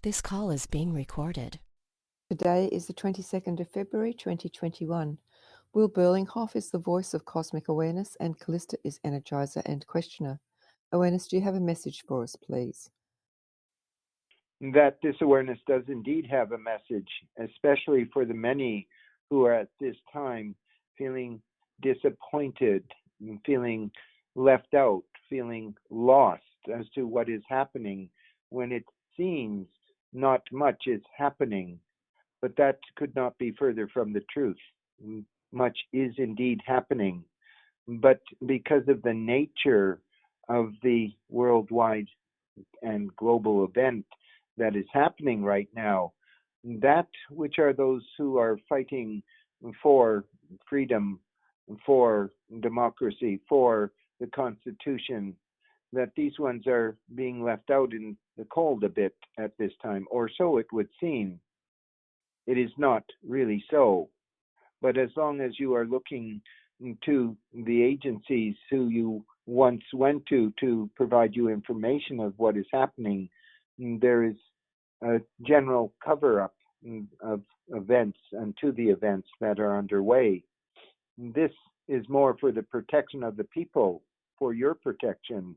This call is being recorded. Today is the 22nd of February 2021. Will Berlinghoff is the voice of cosmic awareness and Callista is energizer and questioner. Awareness, do you have a message for us, please? That this awareness does indeed have a message, especially for the many who are at this time feeling disappointed, feeling left out, feeling lost as to what is happening when it seems not much is happening. But that could not be further from the truth. Much is indeed happening. But because of the nature of the worldwide and global event that is happening right now, that which are those who are fighting for freedom, for democracy, for the Constitution, that these ones are being left out in the cold a bit at this time, or so it would seem. It is not really so. But as long as you are looking to the agencies who you once went to provide you information of what is happening, there is a general cover-up of events and to the events that are underway. This is more for the protection of the people, for your protection.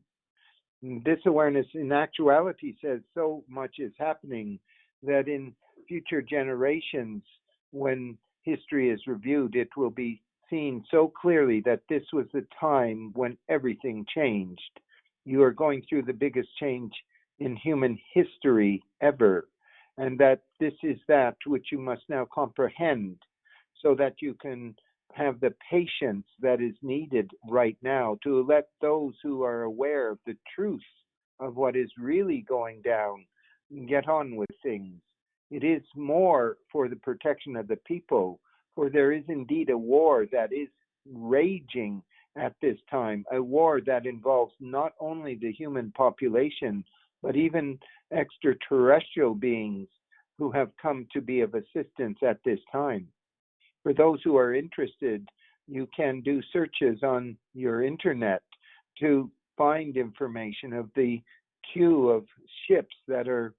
This awareness in actuality says so much is happening that in future generations, when history is reviewed, it will be seen so clearly that this was the time when everything changed. You are going through the biggest change in human history ever, and that this is that which you must now comprehend so that you can have the patience that is needed right now to let those who are aware of the truth of what is really going down get on with things. It is more for the protection of the people, for there is indeed a war that is raging at this time, a war that involves not only the human population, but even extraterrestrial beings who have come to be of assistance at this time. For those who are interested, you can do searches on your internet to find information of the queue of ships that are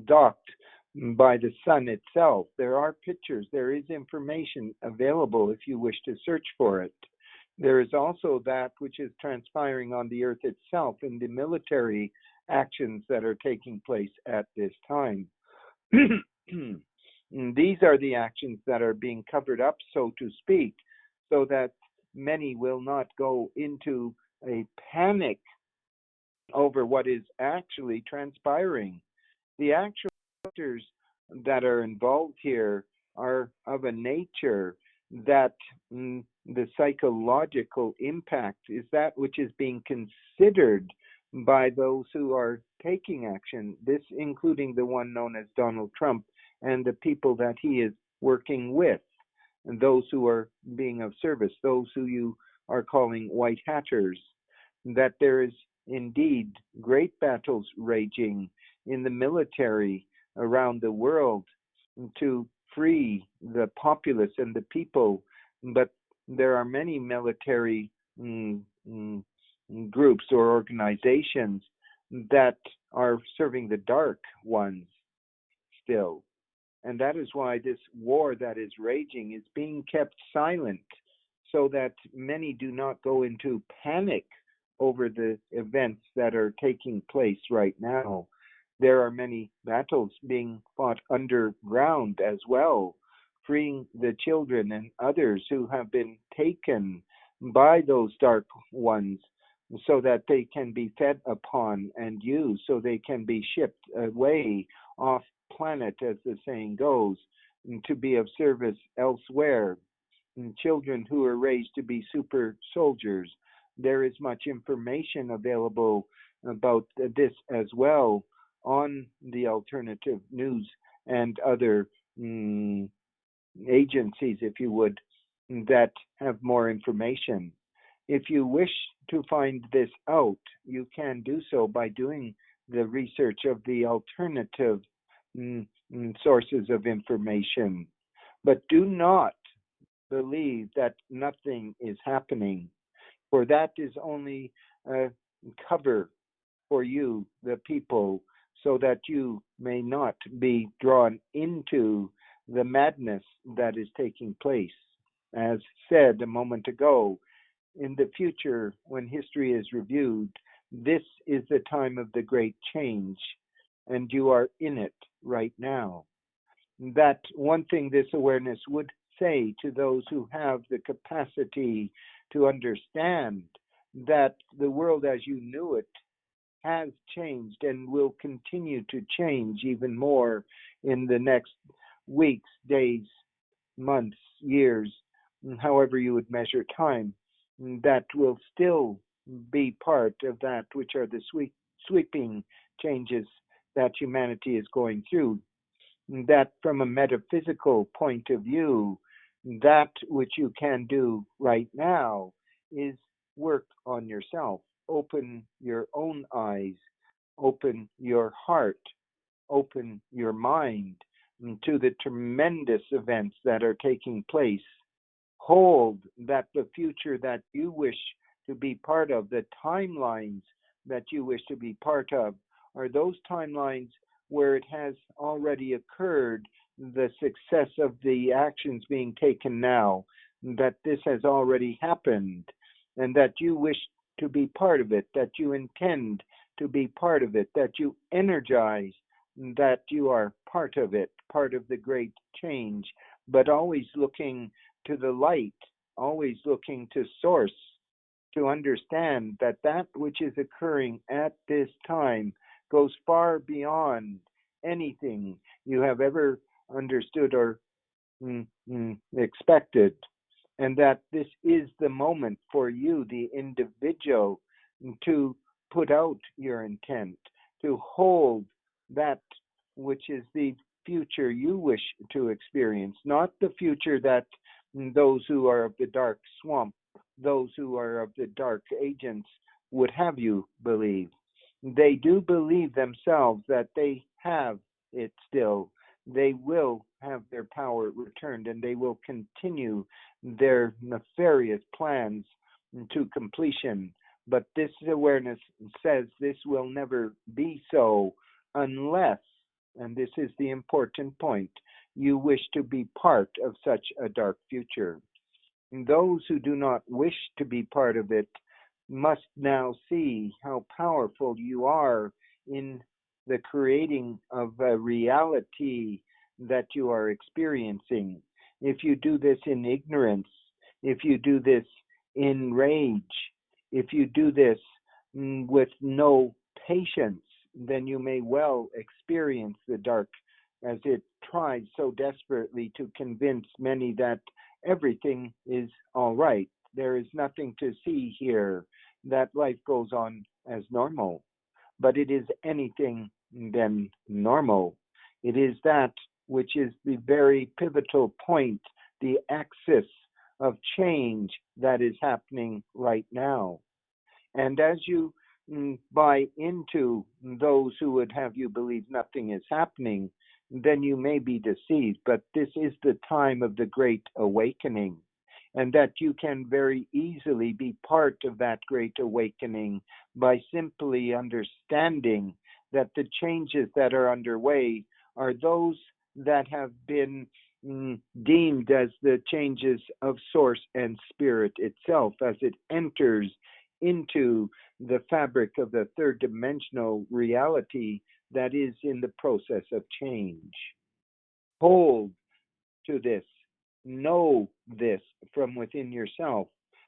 docked by the sun itself. There are pictures, there is information available if you wish to search for it. There is also that which is transpiring on the earth itself in the military actions that are taking place at this time. These are the actions that are being covered up, so to speak, so that many will not go into a panic over what is actually transpiring. The actual factors that are involved here are of a nature that the psychological impact is that which is being considered by those who are taking action, this including the one known as Donald Trump and the people that he is working with, and those who are being of service, those who you are calling white hatters, that there is indeed great battles raging in the military around the world to free the populace and the people, but there are many military groups or organizations that are serving the dark ones still. And that is why this war that is raging is being kept silent so that many do not go into panic over the events that are taking place right now. There are many battles being fought underground as well, freeing the children and others who have been taken by those dark ones so that they can be fed upon and used, so they can be shipped away off planet, as the saying goes, to be of service elsewhere. And children who are raised to be super soldiers. There is much information available about this as well on the alternative news and other agencies, if you would, that have more information. If you wish to find this out, you can do so by doing the research of the alternative sources of information. But do not believe that nothing is happening, for that is only a cover for you, the people, so that you may not be drawn into the madness that is taking place. As said a moment ago, in the future, when history is reviewed, this is the time of the great change, and you are in it right now. That one thing this awareness would say to those who have the capacity to understand that the world as you knew it has changed and will continue to change even more in the next weeks, days, months, years, however you would measure time, that will still be part of that which are the sweeping changes that humanity is going through. That from a metaphysical point of view, that which you can do right now is work on yourself. Open your own eyes, open your heart, open your mind to the tremendous events that are taking place. Hold that the future that you wish to be part of, the timelines that you wish to be part of, are those timelines where it has already occurred, the success of the actions being taken now, that this has already happened, and that you wish to be part of it, that you intend to be part of it, that you energize that you are part of it, part of the great change, but always looking to the light, always looking to source, to understand that that which is occurring at this time goes far beyond anything you have ever understood or expected, and that this is the moment for you, the individual, to put out your intent, to hold that which is the future you wish to experience, not the future that those who are of the dark swamp, those who are of the dark agents would have you believe. They do believe themselves that they have it still. They will have their power returned, and they will continue their nefarious plans to completion. But this awareness says this will never be so unless, and this is the important point, you wish to be part of such a dark future. And those who do not wish to be part of it must now see how powerful you are in the creating of a reality that you are experiencing. If you do this in ignorance, if you do this in rage, if you do this with no patience, then you may well experience the dark as it tries so desperately to convince many that everything is all right. There is nothing to see here, that life goes on as normal. But it is anything than normal. It is that which is the very pivotal point, the axis of change that is happening right now. And as you buy into those who would have you believe nothing is happening, then you may be deceived. But this is the time of the great awakening, and that you can very easily be part of that great awakening by simply understanding that the changes that are underway are those that have been deemed as the changes of source and spirit itself as it enters into the fabric of the third dimensional reality that is in the process of change. Hold to this, know this from within yourself,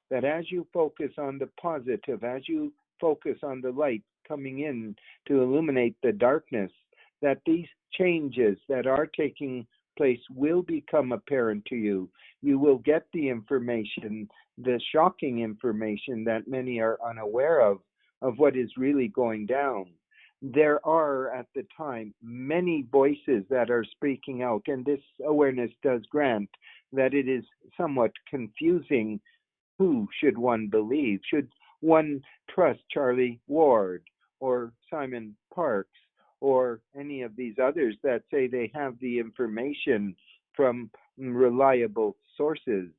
that as you focus on the positive, as you focus on the light coming in to illuminate the darkness, that these changes that are taking place will become apparent to you. You will get the information, the shocking information that many are unaware of what is really going down. There are at the time many voices that are speaking out, and this awareness does grant that it is somewhat confusing. Who should one believe? Should one trust Charlie Ward or Simon Parkes or any of these others that say they have the information from reliable sources?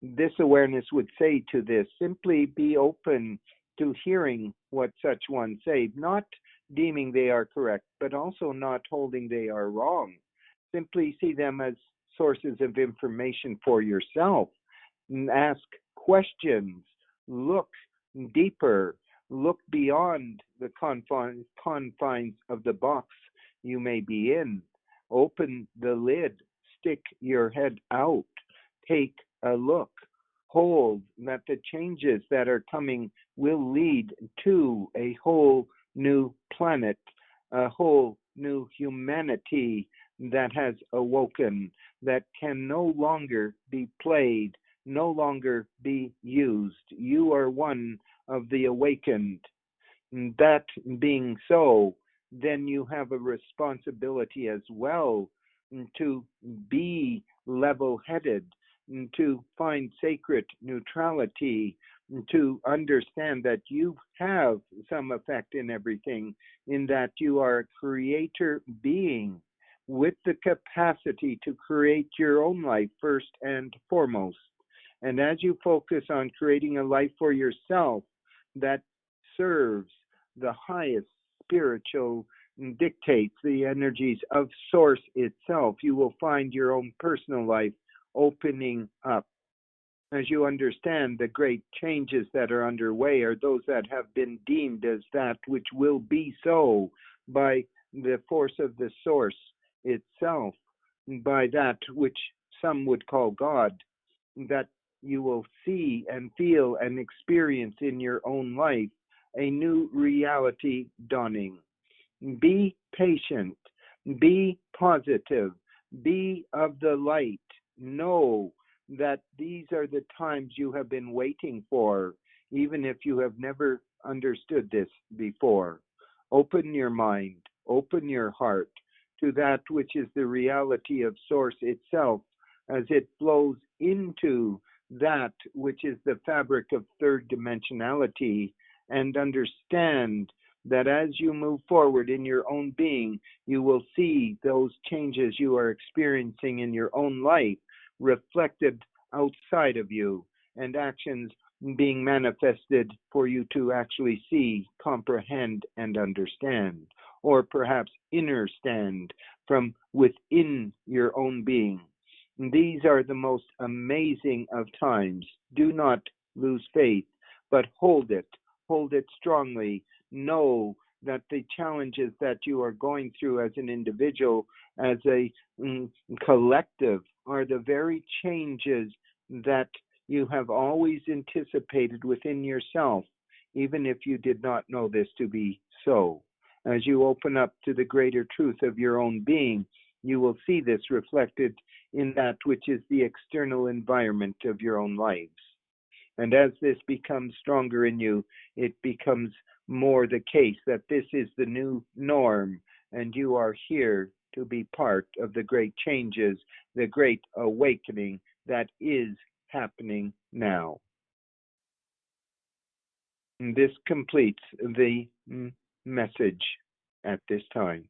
This awareness would say to this, simply be open to hearing what such ones say, not deeming they are correct, but also not holding they are wrong. Simply see them as sources of information for yourself. Ask questions, look deeper, look beyond the confines of the box you may be in. Open the lid, stick your head out, take a look. Hold that the changes that are coming will lead to a whole new planet, a whole new humanity that has awoken, that can no longer be played, no longer be used. You are one of the awakened. That being so, then you have a responsibility as well to be level headed, to find sacred neutrality, to understand that you have some effect in everything, in that you are a creator being with the capacity to create your own life first and foremost. And as you focus on creating a life for yourself that serves the highest spiritual dictates, the energies of source itself, you will find your own personal life opening up. As you understand, the great changes that are underway are those that have been deemed as that which will be so by the force of the source itself, by that which some would call God, that you will see and feel and experience in your own life a new reality dawning. Be patient, be positive, be of the light. Know that these are the times you have been waiting for, even if you have never understood this before. Open your mind, open your heart to that which is the reality of Source itself as it flows into that which is the fabric of third dimensionality, and understand that as you move forward in your own being, you will see those changes you are experiencing in your own life reflected outside of you, and actions being manifested for you to actually see, comprehend, and understand, or perhaps understand from within your own being. These are the most amazing of times. Do not lose faith, but hold it strongly. Know that the challenges that you are going through as an individual, as a collective, are the very changes that you have always anticipated within yourself, even if you did not know this to be so. As you open up to the greater truth of your own being, you will see this reflected in that which is the external environment of your own lives. And as this becomes stronger in you, it becomes more the case that this is the new norm, and you are here to be part of the great changes, the great awakening that is happening now. And this completes the message at this time.